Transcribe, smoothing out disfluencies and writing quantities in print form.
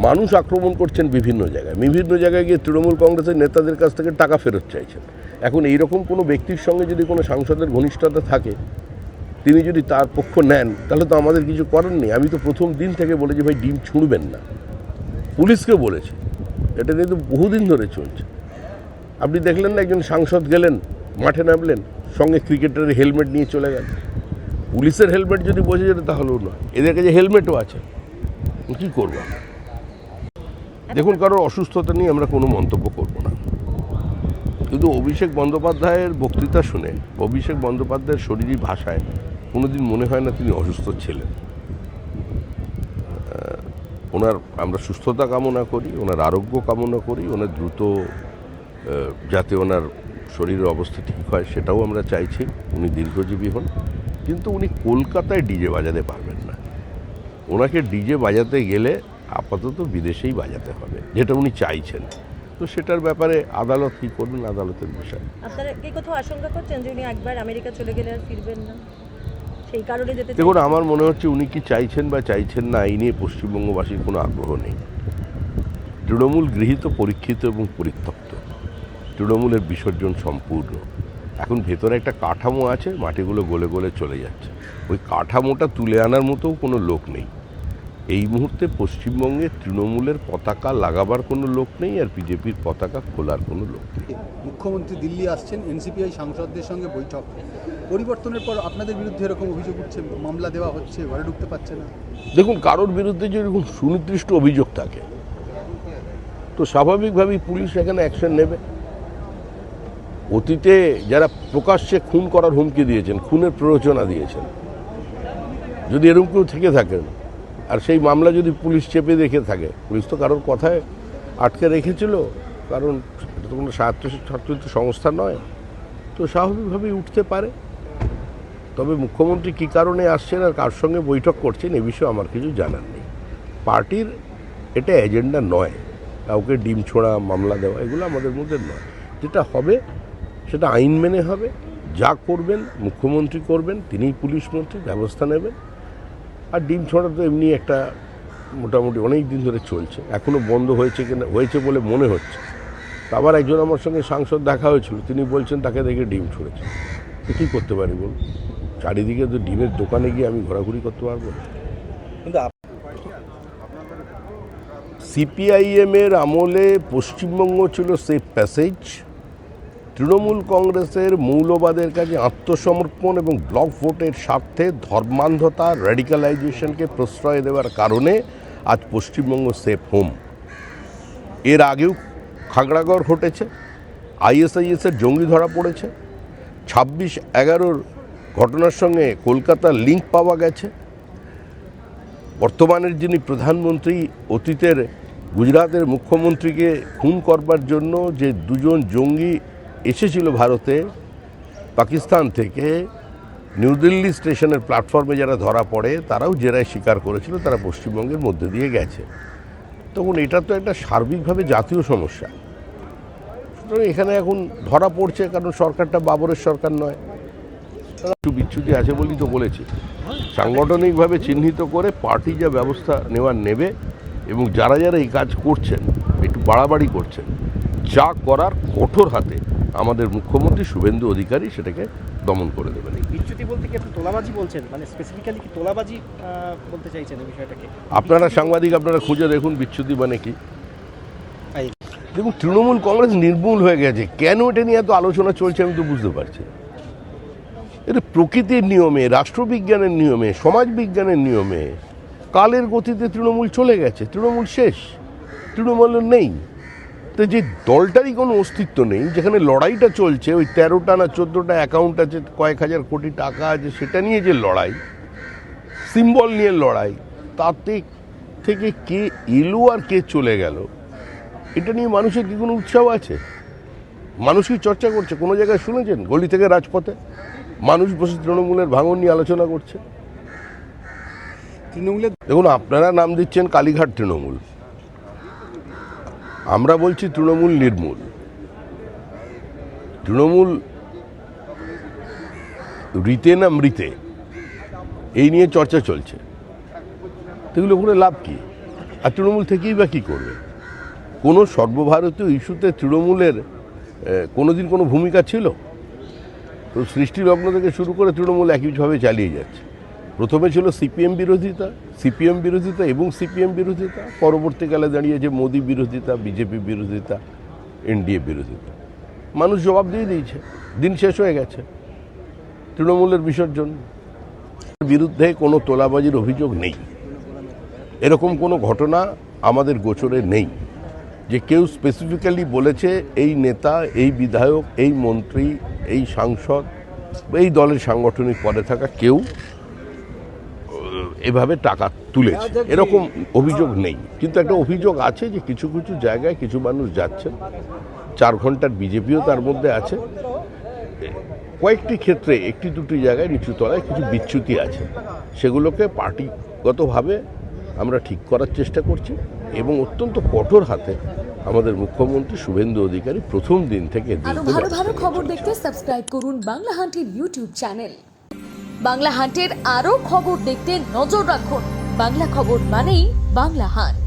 মানুষ আক্রমণ করছেন বিভিন্ন জায়গায় গিয়ে তৃণমূল কংগ্রেসের নেতাদের কাছ থেকে টাকা ফেরত চাইছেন। এখন এইরকম কোনো ব্যক্তির সঙ্গে যদি কোনো সাংসদের ঘনিষ্ঠতা থাকে, তিনি যদি তার পক্ষ নেন, তাহলে তো আমাদের কিছু করার নেই। আমি তো প্রথম দিন থেকে বলেছি ভাই ডিম ছুঁড়বেন না, পুলিশকে বলেছি, এটা কিন্তু বহুদিন ধরে চলছে। আপনি দেখলেন না একজন সাংসদ গেলেন, মাঠে নামলেন, সঙ্গে ক্রিকেটারের হেলমেট নিয়ে চলে গেল। পুলিশের হেলমেট যদি বোঝা যেত তাহলেও নয়, এদের কাছে হেলমেটও আছে, কী করব? দেখুন, কারোর অসুস্থতা নিয়ে আমরা কোনো মন্তব্য করব না, কিন্তু অভিষেক বন্দ্যোপাধ্যায়ের বক্তৃতা শুনে অভিষেক বন্দ্যোপাধ্যায়ের শরীরী ভাষায় কোনোদিন মনে হয় না তিনি অসুস্থ ছিলেন। ওনার আমরা সুস্থতা কামনা করি, ওনার আরোগ্য কামনা করি, ওনার দ্রুত যাতে ওনার শরীরের অবস্থা ঠিক হয় সেটাও আমরা চাইছি, উনি দীর্ঘজীবী হন। কিন্তু উনি কলকাতায় ডিজে বাজাতে পারবেন না। ওনাকে ডিজে বাজাতে গেলে আপাতত বিদেশেই বাজাতে হবে, যেটা উনি চাইছেন। তো সেটার ব্যাপারে আদালত কী করবেন, আদালতের বিষয়। আপনারা কি কোথাও আশঙ্কা করছেন যে উনি একবার আমেরিকা চলে গেলে আর ফিরবেন না, সেই কারণে যেতে? দেখুন, আমার মনে হচ্ছে উনি কি চাইছেন বা চাইছেন না এই নিয়ে পশ্চিমবঙ্গবাসীর কোনো আগ্রহ নেই। তৃণমূল গৃহীত, পরীক্ষিত এবং পরিত্যক্ত। তৃণমূলের বিসর্জন সম্পূর্ণ। এখন ভেতরে একটা কাঠামো আছে, মাটিগুলো গলে গলে চলে যাচ্ছে। ওই কাঠামোটা তুলে আনার মতোও কোনো লোক নেই এই মুহূর্তে পশ্চিমবঙ্গে। তৃণমূলের পতাকা লাগাবার কোনো লোক নেই, আর বিজেপির পতাকা খোলার কোনো লোক নেই। মুখ্যমন্ত্রী দিল্লি আসছেন, এনসিপিআই সাংসদদের সঙ্গে বৈঠক। পরিবর্তনের পর আপনাদের বিরুদ্ধে এরকম অভিযোগ উঠছে, মামলা দেওয়া হচ্ছে, ঘরে ঢুকতে পারছে না। দেখুন, কারোর বিরুদ্ধে যদি এরকম সুনির্দিষ্ট অভিযোগ থাকে তো স্বাভাবিকভাবেই পুলিশ এখানে অ্যাকশন নেবে। অতীতে যারা প্রকাশ্যে খুন করার হুমকি দিয়েছেন, খুনের প্ররোচনা দিয়েছেন, যদি এরকম কেউ থেকে থাকেন আর সেই মামলা যদি পুলিশ চেপে দেখে থাকে, পুলিশ তো কারোর কথায় আটকে রেখেছিল, কারণ এটা তো কোনো স্বায়ত্তশাসিত সংস্থা নয়, তো স্বাভাবিকভাবেই উঠতে পারে। তবে মুখ্যমন্ত্রী কী কারণে আসছেন আর কার সঙ্গে বৈঠক করছেন এ বিষয়ে আমার কিছু জানার নেই। পার্টির এটা এজেন্ডা নয়, কাউকে ডিম ছোঁড়া, মামলা দেওয়া, এগুলো আমাদের মধ্যে নয়। যেটা হবে সেটা আইন মেনে হবে। যা করবেন মুখ্যমন্ত্রী করবেন, তিনিই পুলিশ মন্ত্রী, ব্যবস্থা নেবেন। আর ডিম ছোঁড়া তো এমনি একটা মোটামুটি অনেক দিন ধরে চলছে, এখনও বন্ধ হয়েছে কিনা, হয়েছে বলে মনে হচ্ছে। আবার একজন আমার সঙ্গে সাংসদ দেখা হয়েছিল, তিনি বলছেন তাকে দেখে ডিম ছুঁড়েছে। তো কী করতে পারি বলুন? চারিদিকে তো ডিমের দোকানে গিয়ে আমি ঘোরাঘুরি করতে পারবো না। কিন্তু সিপিআইএমের আমলে পশ্চিমবঙ্গ ছিল সেফ প্যাসেজ। তৃণমূল কংগ্রেসের মৌলবাদের কাছে আত্মসমর্পণ এবং ব্লক ভোটের স্বার্থে ধর্মান্ধতা, র্যাডিক্যালাইজেশনকে প্রশ্রয় দেওয়ার কারণে আজ পশ্চিমবঙ্গ সেফ হোম। এর আগেও খাগড়াগড় ঘটেছে, আইএসআইএসের জঙ্গি ধরা পড়েছে, 26/11 ঘটনার সঙ্গে কলকাতার লিঙ্ক পাওয়া গেছে। বর্তমানের যিনি প্রধানমন্ত্রী, অতীতের গুজরাটের মুখ্যমন্ত্রীকে খুন করবার জন্য যে দুজন জঙ্গি এসেছিল ভারতে পাকিস্তান থেকে, নিউ দিল্লি স্টেশনের প্ল্যাটফর্মে যারা ধরা পড়ে তারাও জেরায় স্বীকার করেছিল তারা পশ্চিমবঙ্গের মধ্যে দিয়ে গেছে। তখন এটা তো একটা সার্বিকভাবে জাতীয় সমস্যা। সুতরাং এখানে এখন ধরা পড়ছে, কারণ সরকারটা বাবরের সরকার নয়, একটু বিচ্যুতি আছে বলেই তো বলেছি। সাংগঠনিকভাবে চিহ্নিত করে পার্টি যা ব্যবস্থা নেওয়ার নেবে, এবং যারা যারা এই কাজ করছেন, একটু বাড়াবাড়ি করছেন, যা করার কঠোর হাতে আমাদের মুখ্যমন্ত্রী শুভেন্দু অধিকারী সেটাকে দমন করে দেবেন। বিচ্যুতি বলতে কি আপনি তোলাবাজি বলছেন, মানে স্পেসিফিক্যালি কি তোলাবাজি বলতে চাইছেন এই বিষয়টাকে? আপনারা সাংবাদিক, আপনারা খুঁজে দেখুন বিচ্যুতি মানে কি। দেখুন, তৃণমূল কংগ্রেস নির্মূল হয়ে গেছে। কেন এটা নিয়ে এত আলোচনা চলছে আমি তো বুঝতে পারছি না। এটা প্রকৃতির নিয়মে, রাষ্ট্রবিজ্ঞানের নিয়মে, সমাজবিজ্ঞানের নিয়মে কালের গতিতে তৃণমূল চলে গেছে। তৃণমূল শেষ, তৃণমূল নেই। তো যে দলটারই কোনো অস্তিত্ব নেই, যেখানে লড়াইটা চলছে, ওই 13টা না 14টা অ্যাকাউন্ট আছে, কয়েক হাজার কোটি টাকা আছে, সেটা নিয়ে যে লড়াই, সিম্বল নিয়ে লড়াই, তাতে থেকে কে এলো আর কে চলে গেল, এটা নিয়ে মানুষের কি কোনো উৎসাহ আছে? মানুষ কি চর্চা করছে? কোনো জায়গায় শুনেছেন গলি থেকে রাজপথে মানুষ বসে তৃণমূলের ভাঙন নিয়ে আলোচনা করছে? তৃণমূলের দেখুন, আপনারা নাম দিচ্ছেন কালীঘাট তৃণমূল, আমরা বলছি তৃণমূল নির্মূল। তৃণমূল রীতে না মৃতে এই নিয়ে চর্চা চলছে, এগুলো করে লাভ কি? আর তৃণমূল থেকেই বা কী করবে? কোনো সর্বভারতীয় ইস্যুতে তৃণমূলের কোনোদিন কোনো ভূমিকা ছিল? তো সৃষ্টিলগ্ন থেকে শুরু করে তৃণমূল একইভাবে চালিয়ে যাচ্ছে। প্রথমে ছিল সিপিএম বিরোধিতা এবং সিপিএম বিরোধিতা, পরবর্তীকালে দাঁড়িয়েছে মোদি বিরোধিতা, বিজেপি বিরোধিতা, এনডিএ বিরোধিতা। মানুষ জবাব দিয়ে দিয়েছে, দিন শেষ হয়ে গেছে, তৃণমূলের বিসর্জন। বিরুদ্ধে কোনো তোলাবাজির অভিযোগ নেই, এরকম কোনো ঘটনা আমাদের গোচরে নেই যে কেউ স্পেসিফিক্যালি বলেছে এই নেতা, এই বিধায়ক, এই মন্ত্রী, এই সাংসদ, এই দলের সাংগঠনিক পদে থাকা কেউ এভাবে টাকা তুলেছে, এরকম অভিযোগ নেই। কিন্তু একটা অভিযোগ আছে যে কিছু কিছু জায়গায় কিছু মানুষ যাচ্ছেন, 4 ঘন্টার বিজেপিও তার মধ্যে আছে। কয়েকটি ক্ষেত্রে একটি দুটি জায়গায় নিচুতলায় কিছু বিচ্যুতি আছে, সেগুলোকে পার্টিগতভাবে আমরা ঠিক করার চেষ্টা করছি এবং অত্যন্ত কঠোর হাতে আমাদের মুখ্যমন্ত্রী শুভেন্দু অধিকারী প্রথম দিন থেকে আরো ভালো ভালো খবর দেখতে সাবস্ক্রাইব করুন বাংলা হান্টের ইউটিউব চ্যানেল। বাংলা হান্টের আরো খবর দেখতে নজর রাখুন। বাংলা খবর মানেই বাংলা হান্ট।